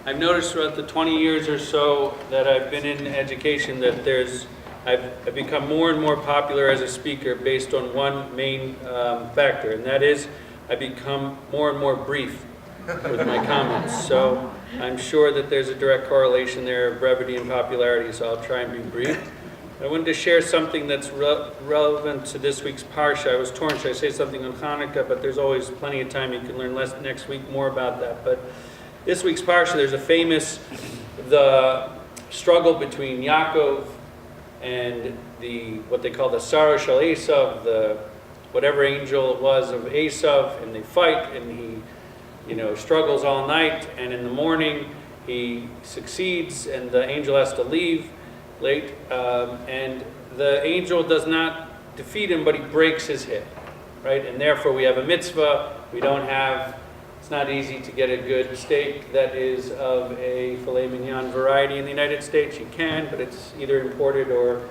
I've noticed throughout the 20 years or so that I've been in education that I've become more and more popular as a speaker based on one main factor, and that is I become more and more brief with my comments. So I'm sure that there's a direct correlation there of brevity and popularity, so I'll try and be brief. I wanted to share something that's relevant to this week's Parsha. I was torn, should I say something on Hanukkah, but there's always plenty of time. You can learn next week more about that. But this week's Parsha, there's a famous, the struggle between Yaakov and what they call the Sarah Shal Esav, the whatever angel it was of Esav, and they fight, and he struggles all night, and in the morning he succeeds, and the angel has to leave late, and the angel does not defeat him, but he breaks his hip, right? And therefore we have a mitzvah. It's not easy to get a good steak that is of a filet mignon variety in the United States. You can, but it's either imported or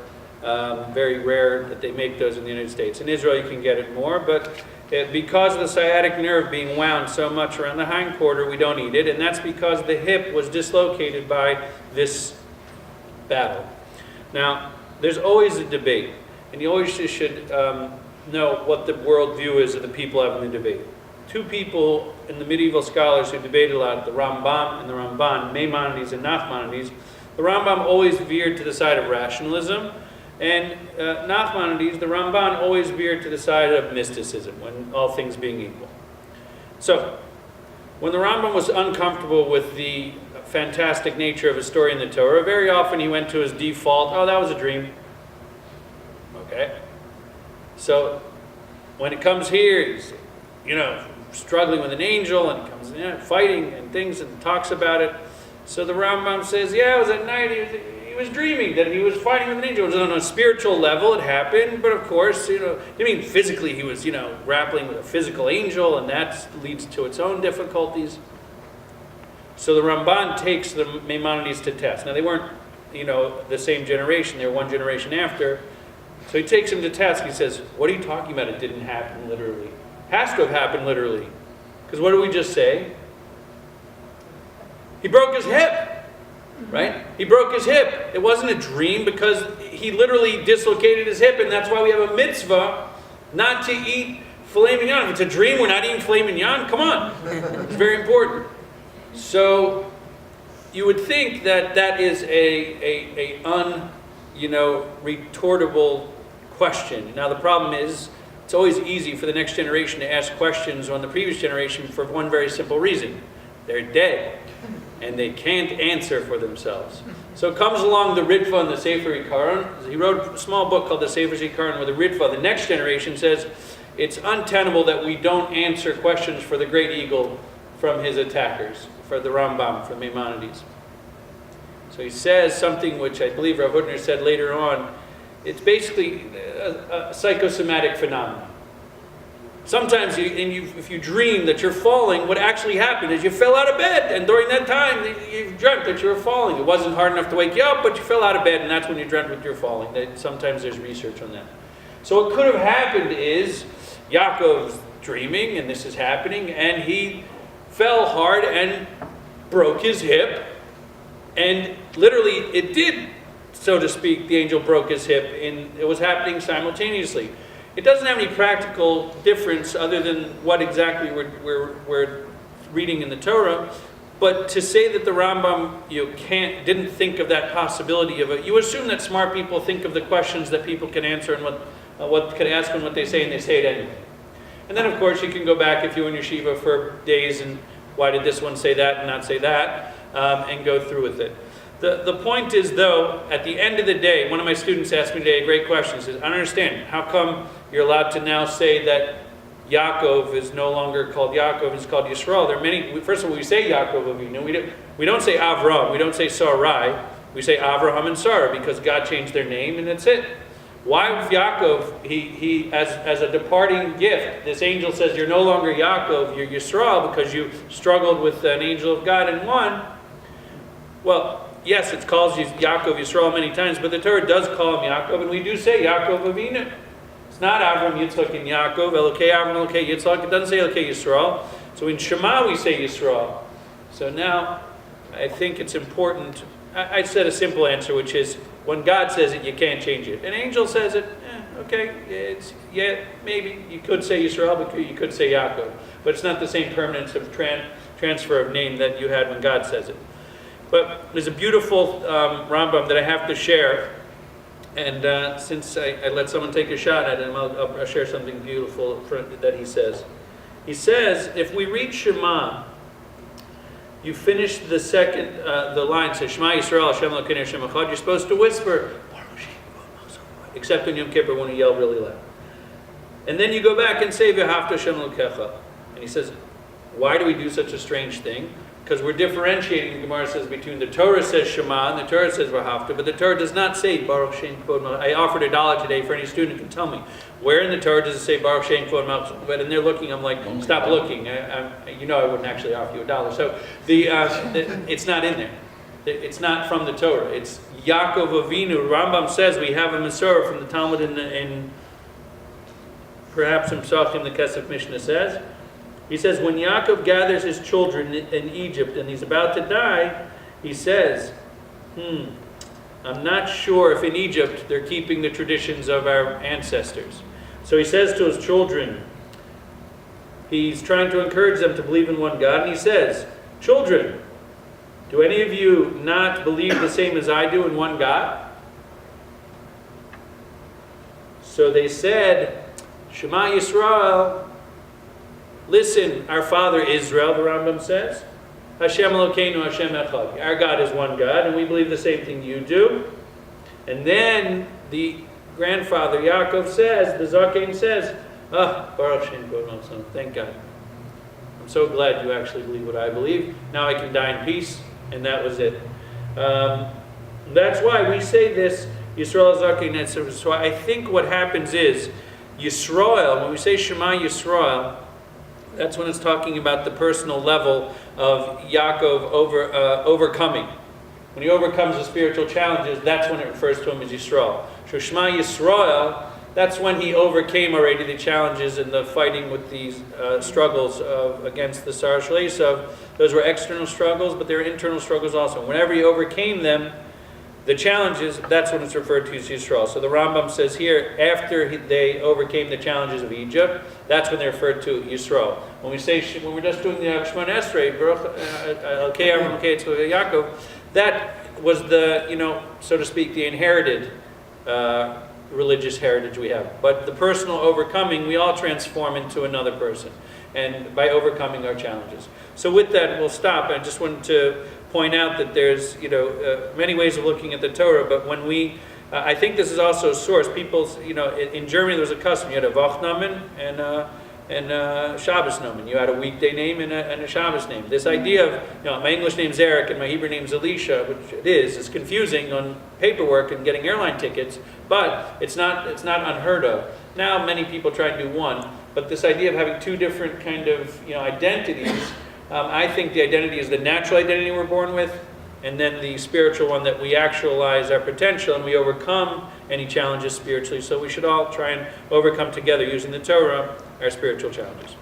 very rare that they make those in the United States. In Israel you can get it more, but because of the sciatic nerve being wound so much around the hindquarter, we don't eat it, and that's because the hip was dislocated by this battle. Now, there's always a debate, and you always should know what the worldview is of the people having the debate. Two people in the medieval scholars who debated a lot, the Rambam and the Ramban, Maimonides and Nachmanides. The Rambam always veered to the side of rationalism, and Nachmanides, the Ramban, always veered to the side of mysticism, when all things being equal. So, when the Rambam was uncomfortable with the fantastic nature of a story in the Torah, very often he went to his default, oh, that was a dream. Okay? So, when it comes here, he's, struggling with an angel, and he comes fighting and things, and talks about it. So the Rambam says, yeah, it was at night, he was dreaming that he was fighting with an angel. It was on a spiritual level, it happened, but of course, physically he was, grappling with a physical angel, and that leads to its own difficulties. So the Ramban takes the Maimonides to test. Now they weren't, the same generation, they were one generation after. So he takes him to task. He says, what are you talking about? It didn't happen literally. Has to have happened literally. Because what did we just say? He broke his hip. Right? He broke his hip. It wasn't a dream because he literally dislocated his hip, and that's why we have a mitzvah not to eat filet mignon. If it's a dream, we're not eating filet mignon. Come on. It's very important. So you would think that is a retortable question. Now the problem is, it's always easy for the next generation to ask questions on the previous generation for one very simple reason. They're dead, and they can't answer for themselves. So comes along the Ritva and the Sefer Yikaron. He wrote a small book called the Sefer Yikaron, where the Ritva, the next generation, says it's untenable that we don't answer questions for the great eagle from his attackers, for the Rambam, for Maimonides. So he says something which I believe Rav Hutner said later on. It's basically a psychosomatic phenomenon. Sometimes if you dream that you're falling, what actually happened is you fell out of bed, and during that time you dreamt that you were falling. It wasn't hard enough to wake you up, but you fell out of bed, and that's when you dreamt that you're falling. Sometimes there's research on that. So what could have happened is Yaakov's dreaming, and this is happening, and he fell hard and broke his hip, and literally it did, so to speak, the angel broke his hip, and it was happening simultaneously. It doesn't have any practical difference other than what exactly we're reading in the Torah, but to say that the Rambam didn't think of that possibility of it, you assume that smart people think of the questions that people can answer and what can ask them what they say, and they say it anyway. And then of course you can go back if you're in yeshiva for days and why did this one say that and not say that, and go through with it. The point is, though, at the end of the day, one of my students asked me today a great question. He says, I don't understand. How come you're allowed to now say that Yaakov is no longer called Yaakov, it's called Yisrael? There are many, first of all, we say Yaakov Avinu. We don't say Avram, we don't say Sarai. We say Avraham and Sarah because God changed their name and that's it. Why with Yaakov, he as a departing gift, this angel says you're no longer Yaakov, you're Yisrael because you struggled with an angel of God and won. Well, yes, it calls Yaakov Yisrael many times, but the Torah does call him Yaakov, and we do say Yaakov Avinu. It's not Avram, Yitzchak, and Yaakov, Elokei Avram, Elokei Yitzchak. It doesn't say Elokei Yisrael. So in Shema we say Yisrael. So now, I think it's important. I said a simple answer, which is when God says it, you can't change it. An angel says it, okay, maybe you could say Yisrael, but you could say Yaakov, but it's not the same permanence of transfer of name that you had when God says it. But there's a beautiful Rambam that I have to share, and since I let someone take a shot at it, I'll share something beautiful that he says. He says, if we read Shema, you finish the second, the line says, Shema Yisrael, Hashem Elokeinu Hashem Echad. You're supposed to whisper, except in Yom Kippur when you yell really loud. And then you go back and say, V'ahavta Hashem Elokecha. And he says, why do we do such a strange thing? Because we're differentiating, the Gemara says, between the Torah says Shema and the Torah says V'ahavta, but the Torah does not say Baruch Shem Kvod Malchut. I offered $1 today for any student who can tell me, where in the Torah does it say Baruch Shem Kvod Malchut? But and they're looking, I'm like, stop looking. I wouldn't actually offer you $1. So it's not in there. It's not from the Torah. It's Yaakov Avinu. Rambam says we have a Masorah from the Talmud in perhaps in Psachim, the Kesef Mishnah says. He says, when Yaakov gathers his children in Egypt and he's about to die, he says, I'm not sure if in Egypt they're keeping the traditions of our ancestors. So he says to his children, he's trying to encourage them to believe in one God, and he says, children, do any of you not believe the same as I do in one God? So they said, Shema Yisrael, listen, our father Israel, the Rambam says, Hashem Elokeinu Hashem Echad. Our God is one God, and we believe the same thing you do. And then the grandfather Yaakov says, the Zaken says, Baruch Shem Kvod Malchut. Thank God. I'm so glad you actually believe what I believe. Now I can die in peace, and that was it. That's why we say this, Yisrael Zaken. So I think what happens is, Yisrael, when we say Shema Yisrael, that's when it's talking about the personal level of Yaakov overcoming. When he overcomes the spiritual challenges, that's when it refers to him as Yisrael. So Shema Yisrael, that's when he overcame already the challenges and the fighting with these struggles against the Sar Shel Esav. Those were external struggles, but there were internal struggles also. Whenever he overcame them, the challenges, that's when it's referred to as Yisrael. So the Rambam says here, after they overcame the challenges of Egypt, that's when they're referred to Yisrael. When we're just doing the Shemona Esrei, Yaakov, that was the, so to speak, the inherited religious heritage we have. But the personal overcoming, we all transform into another person, and by overcoming our challenges. So with that, we'll stop. I just wanted to point out that there's many ways of looking at the Torah, but when I think this is also a source. People, in Germany there was a custom. You had a Wochname and a Shabbos name. You had a weekday name and a Shabbos name. This idea of, my English name's Eric and my Hebrew name's Elisha, which it is confusing on paperwork and getting airline tickets, but it's not unheard of. Now many people try to do one, but this idea of having two different kind of identities. I think the identity is the natural identity we're born with, and then the spiritual one that we actualize our potential and we overcome any challenges spiritually. So we should all try and overcome together using the Torah our spiritual challenges.